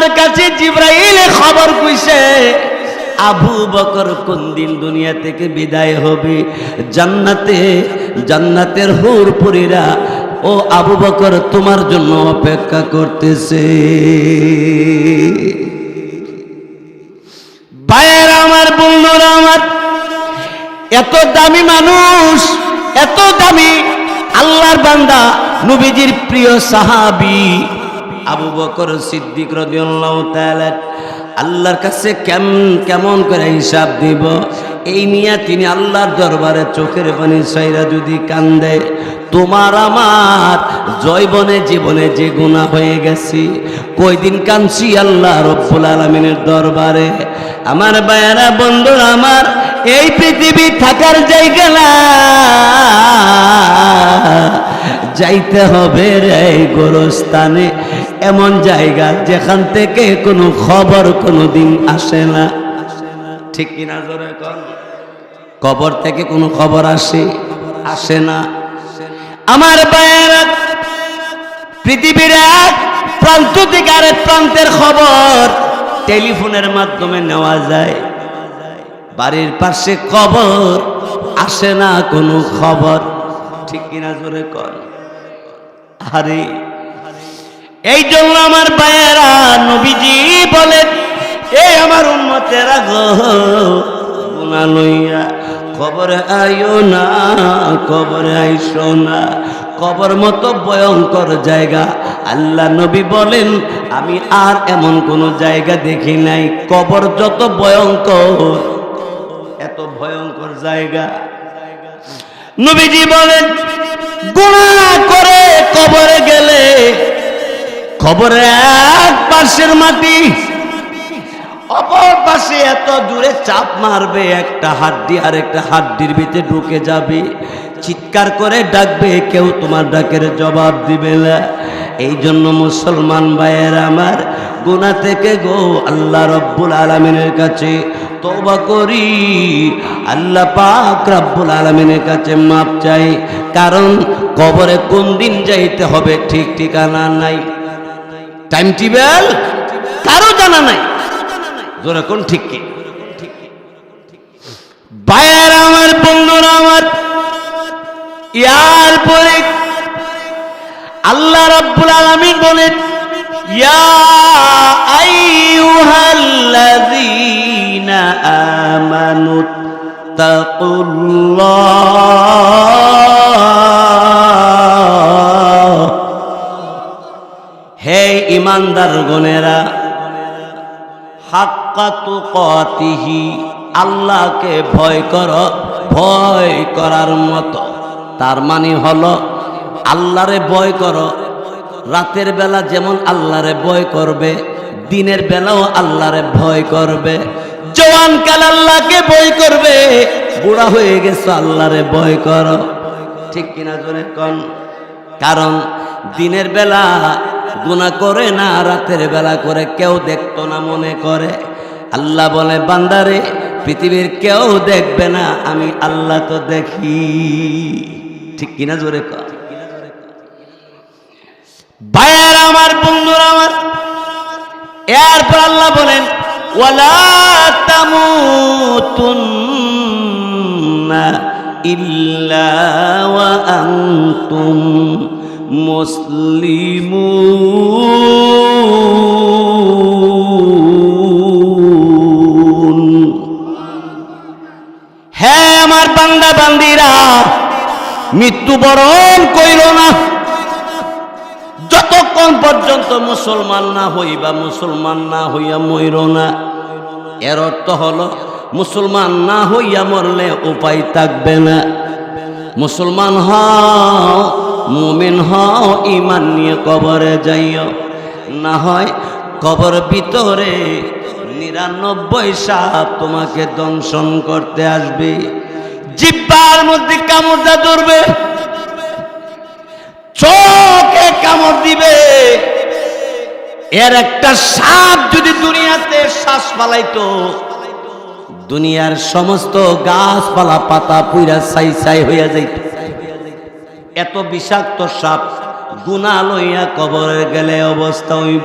আমার কাছে জিবরাইল খবর কইছে আবু বকর কোন দিন দুনিয়া থেকে বিদায় হবে। জান্নাতের হুর পুরীরা ও আবু বকর তোমার জন্য অপেক্ষা করতেছে। ভাইয়েরা আমার, বন্ধুরা আমার, এত দামি মানুষ, এত দামি আল্লাহর বান্দা, নবীজির প্রিয় সাহাবী আবু বকর সিদ্দিক রাদিয়াল্লাহু তাআলা আল্লাহর কাছে কেমন করে হিসাব দিব এই নিয়ে তিনি আল্লাহর দরবারে চোখের পানি ছাইরা যদি কান্দে, তোমার আমার জীবনে যে গুনাহ হয়ে গেছে কয়দিন কাঁদছি আল্লাহ রব্বুল আলামিনের দরবারে। আমার ভাইয়েরা, বন্ধুরা আমার, এই পৃথিবী থাকার জায়গা না, যাইতে হবে রে গোরস্থানে, এমন জায়গা যেখান থেকে কোনো খবর কোনোদিন আসে না। ঠিক কিনা জোরে কর? কবর থেকে কোনো খবর আসে না। আমার ভাইয়েরা, পৃথিবীর এক প্রান্ত থেকে আরেক প্রান্তের খবর টেলিফোনের মাধ্যমে নেওয়া যায়, বাড়ির পাশে কবর আসে না কোনো খবর। ঠিক কিনা জোরে কর? আরে এই জন্য আমার ভাইয়েরা, নবীজি বলেন, এই আমার উম্মতেরা গো, গুনাহ লইয়া কবরে আইও না, কবরে আইসো না। কবর মতো ভয়ঙ্কর জায়গা, আল্লাহ নবী বলেন, আমি আর এমন কোন জায়গা দেখি নাই কবর যত ভয়ঙ্কর, এত ভয়ঙ্কর জায়গা। নবীজি বলেন, গুনাহ করে কবরে গেলে কবরে এক পাশের মাটি অপর পাশে এত দূরে চাপ মারবে, একটা হাড্ডি আর একটা হাড্ডির ভিতরে ঢুকে যাবে, চিৎকার করে ডাকবে, কেউ তোমার ডাকের জবাব দিবে না। এই জন্য মুসলমান ভাইয়েরা আমার, গুনাহ থেকে গো আল্লাহ রব্বুল আলামিনের কাছে তওবা করি, আল্লাহ পাক রব্বুল আলামিনের কাছে মাপ চাই। কারণ কবরে কোন দিন যাইতে হবে ঠিক ঠিকানা নাই, টাইম টেবিল কারো জানা নাই। জোরে কোন ঠিক কি? ভাইয়েরা আমার, বন্ধুরা আমার, ইয়ার পরে আল্লাহ রাব্বুল আলামিন বলেন, ইয়া আইয়ুহাল্লাযীনা আমানু তাকুল্লাহ, হে ঈমানদার গণেরা, হাক্কা তুকাতিহি, আল্লাহকে ভয় করো, ভয় করার মতো। তার মানে হলো আল্লাহরে ভয় করো, রাতের বেলা যেমন আল্লাহরে ভয় করবে, দিনের বেলাও আল্লাহরে ভয় করবে। জওয়ান কাল আল্লাহকে ভয় করবে, বুড়া হয়ে গেছে আল্লাহরে ভয় করো। ঠিক কিনা জোরে কোন? কারণ দিনের বেলা গুনাহ করে না, রাতের বেলা করে, কেউ দেখতো না মনে করে। আল্লাহ বলে, বান্দারে পৃথিবীর কেউ দেখবে না, আমি আল্লাহ তো দেখি। ঠিক কিনা জোরে কর? ভাইয়েরা আমার, বন্ধুরা আমার, এরপর আল্লাহ বলেন, ওয়ালা তামুতুন্না ইল্লা ওয়া আনতুম মুসলিমুন। হ্যাঁ আমার বান্দা বান্দিরা, মৃত্যুবরণ কইল না যতক্ষণ পর্যন্ত মুসলমান না হইবা, মুসলমান না হইয়া মইর না। এর অর্থ হলো মুসলমান না হইয়া মরলে উপায় থাকবে না। মুসলমান হও, মুমিন হও, ঈমান নিয়ে কবরে যাইও, না হয় কবর ভিতরে 99 সাপ তোমাকে দংশন করতে আসবে। জিহ্বার মধ্যে কামড়টা ধরবে, চোখে কামড় দিবে। এর একটা সাপ যদি দুনিয়াতে শ্বাস ফালাইতো, দুনিয়ার সমস্ত গাছপালা পাতা পুইরা ছাই ছাই হইয়া যাইত। এত বিষাক্ত সাপ, গুনাহ লইয়া কবরে গেলে অবস্থা হইব।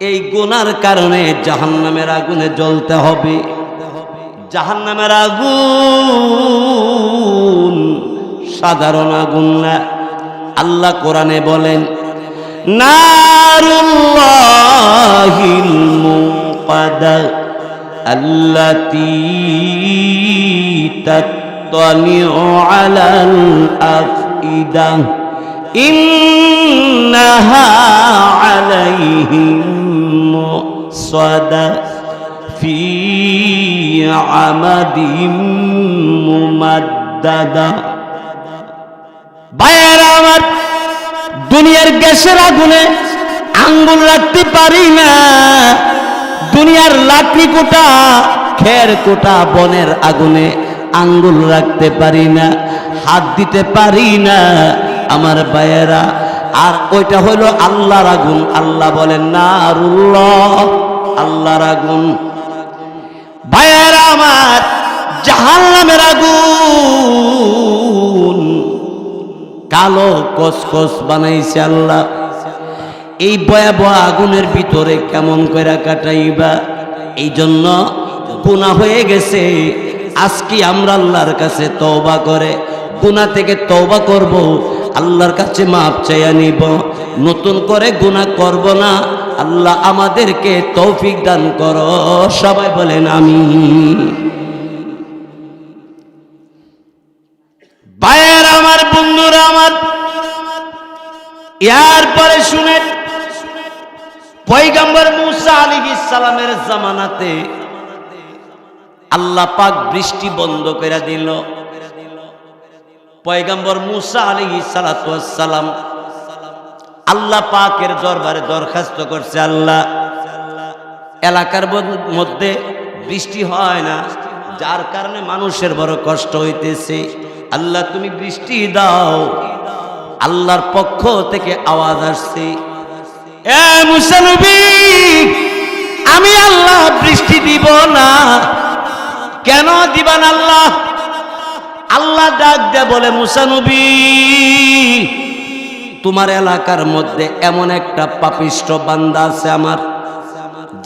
এই গুনার কারণে জাহান্নামের আগুনে জ্বলতে হবে। জাহান্নামের আগুন সাধারণ আগুন না। আল্লাহ কোরআনে বলেন, নারুল্লাহিল মুকাদ্দা আল্লাতী তাত্তালিউ আলাল আফইদা ইন্নাহা আলাইহিম মুসাদা ফি আমাদিম মুমাদ্দাদা। ভাইয়েরা আমার, দুনিয়ার গ্যাসের আগুনে আঙ্গুল রাখতে পারি না, দুনিয়ার লাকড়ি কোটা খের কোটা বনের আগুনে আঙ্গুল রাখতে পারি না, হাত দিতে পারি না আমার ভাইয়েরা। আর ওইটা হলো আল্লাহর আগুন। আল্লাহ বলেন নারুল্লাহ, আল্লাহর আগুন। ভাইয়েরা আমার, জাহান্নামের আগুন কালো কসকস বানাইছে আল্লাহ। এই ভয়াবহ আগুনের ভিতরে কেমন করে কাটাইবা? এই জন্য গুনাহ হয়ে গেছে। আজকে আমরা আল্লাহর কাছে তওবা করে গুনাহ থেকে তওবা করব, আল্লাহর কাছে মাপ চাইয়া নিব, নতুন করে গুনাহ করব না। আল্লাহ আমাদেরকে তৌফিক দান করো। সবাই বলেন আমিন। ভাইয়েরা আমার, বন্ধুরা আমার, এরপরে শুনেন, পয়গম্বর মূসা আলাইহিস সালামের জামানাতে আল্লাহ পাক বৃষ্টি বন্ধ করে দিল। পয়গম্বর মূসা আলাইহিস সালাতু ওয়াস সালাম আল্লাহ পাকের দরবারে দরখাস্ত করছে, আল্লাহ এলাকার মধ্যে বৃষ্টি হয় না, যার কারণে মানুষের বড় কষ্ট হইতেছে, আল্লাহ তুমি বৃষ্টি দাও। আল্লাহর পক্ষ থেকে আওয়াজ আসছে, এ মূসা নবী, আমি আল্লাহ বৃষ্টি দিব না। কেন দিবেন আল্লাহ? আল্লাহ ডাক দেয়া বলে, মূসা নবী, তোমার এলাকার মধ্যে এমন একটা পাপিষ্ঠ বান্দা আছে আমার,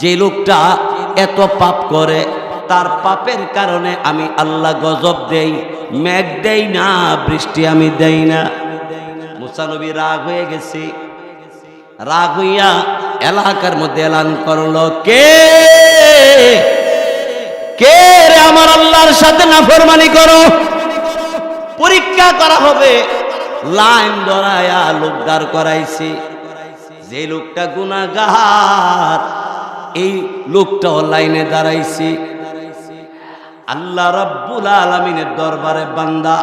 যে লোকটা এত পাপ করে, তার পাপের কারণে আমি আল্লাহ গজব দেই, মেঘ দেই না, বৃষ্টি আমি দেই না। মূসা নবী রাগ হয়ে গেছে। রাগ হইয়া এলাকার মধ্যে এলান করলো, কে কে রে আমার আল্লাহর সাথে নাফরমানি করো? পরীক্ষা করা হবে। লাইন ধরায়া লোক দাঁড় করাইছে। যে লোকটা গুনাহগার, এই লোকটাও লাইনে দাঁড়াইছে। আল্লাহ রাব্বুল আলামিনের দরবারে বান্দা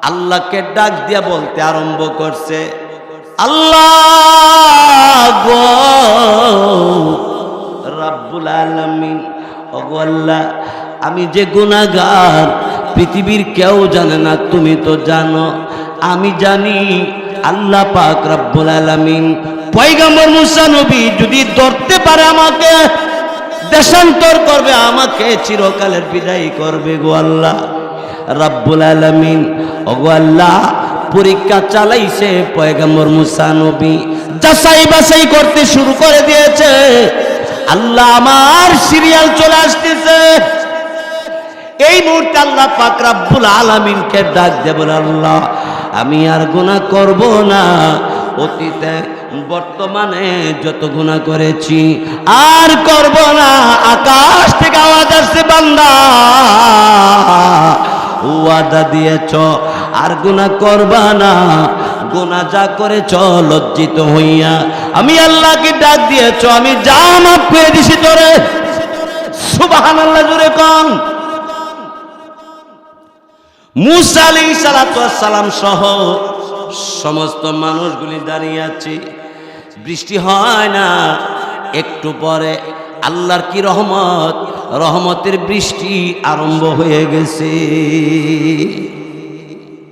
আল্লাহকে ডাক দিয়া বলতে আরম্ভ করছে, আল্লাহ গো রাব্বুল আলামিন, ওগো আল্লাহ, আমি যে গুনাহগার পৃথিবীর কেউ জানে না, তুমি তো জানো, আমি জানি। আল্লাহ পাক রাব্বুল আলামিন পয়গম্বর মূসা নবী যদি ধরতে পারে আমাকে, দেশান্তর করবে, আমাকে চিরকালের বিদায় করবে গো আল্লাহ রাব্বুল আলামিন। ওগো আল্লাহ, পরীক্ষা চালাইছে পয়গম্বর মূসা নবী, যাচাই বাছাই করতে শুরু করে দিয়েছে। আল্লাহ আমার সিরিয়াল চলে আসতেছে। এই মুহূর্তে আল্লাহ পাক রাব্বুল আলামিনকে ডাক দেব, আল্লাহ আমি আর গুনাহ করব না, অতীতে বর্তমানে যত গুনাহ করেছি আর করব না। আকাশ থেকে আওয়াজ আসছে, বান্দা ওয়াদা দিয়েছ আর গুনাহ করবা না, গুনাহ যা করেছ লজ্জিত হইয়া আমি আল্লাহকে ডাক দিয়েছ, আমি যা মাফ করে দিছি তোরে। সুবহানাল্লাহ, জোরে কোন। মূসা আলাইহিস সালাতু ওয়াস সালাম সহ সমস্ত মানুষগুলি দাঁড়িয়ে আছে। বৃষ্টি হয় না। একটু পরে আল্লাহর কি রহমত, রহমতের বৃষ্টি আরম্ভ হয়ে গেছে।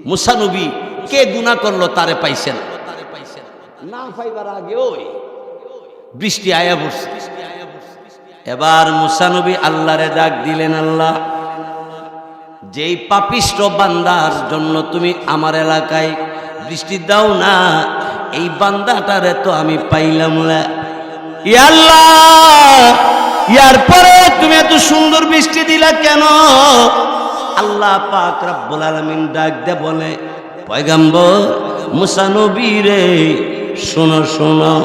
মূসা নবী কে গুনাহ করলো তারে পাইছেন না, পাইবার আগে ওই বৃষ্টি আয়া পড়ছে। এবার মূসা নবী আল্লাহরে ডাক দিলেন, আল্লাহ যেই পাপিষ্ঠ বান্দার জন্য তুমি আমার এলাকায় বৃষ্টি দাও না, এই বান্দাটারে তো আমি পাইলাম না। ইয়া আল্লাহ, ইয়ার পরে তুমি এত সুন্দর বৃষ্টি দিলা কেন? আল্লাহ পাক রব্বুল আলামিন ডাক দে বলে, পয়গম্বর মুসা নবী রে, শোনো শোনো,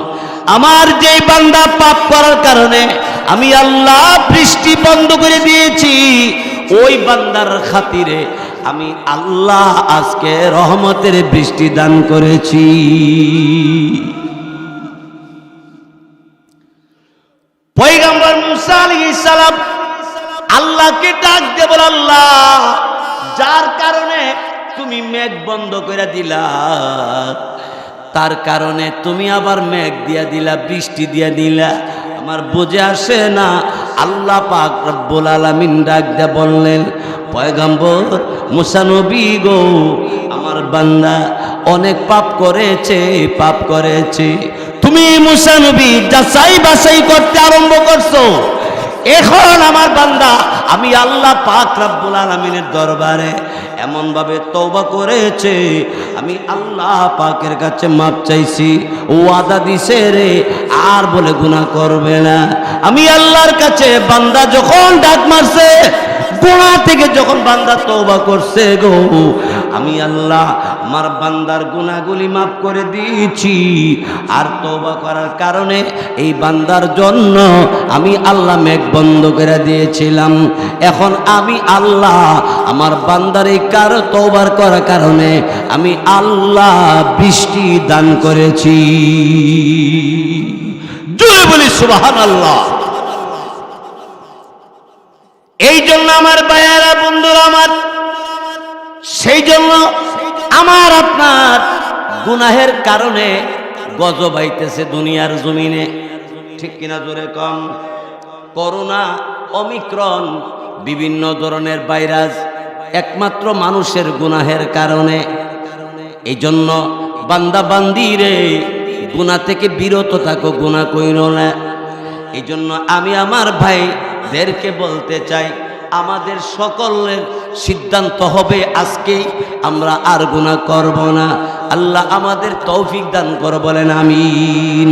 আমার যেই বান্দা পাপ করার কারণে আমি আল্লাহ বৃষ্টি বন্ধ করে দিয়েছি, ওই বান্দার খাতিরে আমি আল্লাহ আজকে রহমতের বৃষ্টি দান করেছি। পয়গম্বর মুসা আলাইহিস সালাম আল্লাহকে ডাক দিয়ে বলে, আল্লাহ, যার কারণে তুমি মেঘ বন্ধ করে দিলা, তার কারণে তুমি আবার মেঘ দিয়া দিলা, বৃষ্টি দিয়া দিলা, আমার বুঝে আসে না। আল্লাহ পাক রব্বুল আলামিন ডাক দিয়ে বললেন, পয়গম্বর মুসা নবী গো, আমার বান্দা অনেক পাপ করেছে, তুমি মুসা নবী যাচাই বাছাই করতে আরম্ভ করছো। এখন আমার বান্দা আমি আল্লাহ পাক রব্বুল আলামিনের দরবারে এমন ভাবে তওবা করেছে, আমি আল্লাহ পাকের কাছে মাপ চাইছি, ওয়াদা দিছে রে আর বলে গুনাহ করবে না। আমি আল্লাহর কাছে বান্দা যখন ডাক মারছে, গুনাহ থেকে যখন বান্দা তওবা করছে গো, আমি আল্লাহ আমার বান্দার গুনাহগুলি মাফ করে দিয়েছি। আর তওবা করার কারণে এই বান্দার জন্য আমি আল্লাহ মেঘ বন্ধ করে দিয়েছিলাম। এখন আমি আল্লাহ আমার বান্দার এই তওবার করার কারণে আমি আল্লাহ বৃষ্টি দান করেছি। জোরে বলি সুবহানাল্লাহ। এই জন্য আমার ভাইয়েরা, বন্ধুরা আমার, সেই জন্য আমার আপনার গুনাহের কারণে গজব আইতেছে দুনিয়ার জমিনে, ঠিক কিনা জোরে কম? করোনা, অমিক্রন, বিভিন্ন ধরনের ভাইরাস, একমাত্র মানুষের গুনাহের কারণে। এই জন্য বান্দা বান্দি রে, গুনাহ থেকে বিরত থাকো, গুনাহ কইরো না। এই জন্য আমি আমার ভাইদেরকে বলতে চাই, আমাদের সকলের সিদ্ধান্ত হবে আজকেই আমরা আর গুনাহ করব না। আল্লাহ আমাদের তৌফিক দান করো, বলেন আমিন।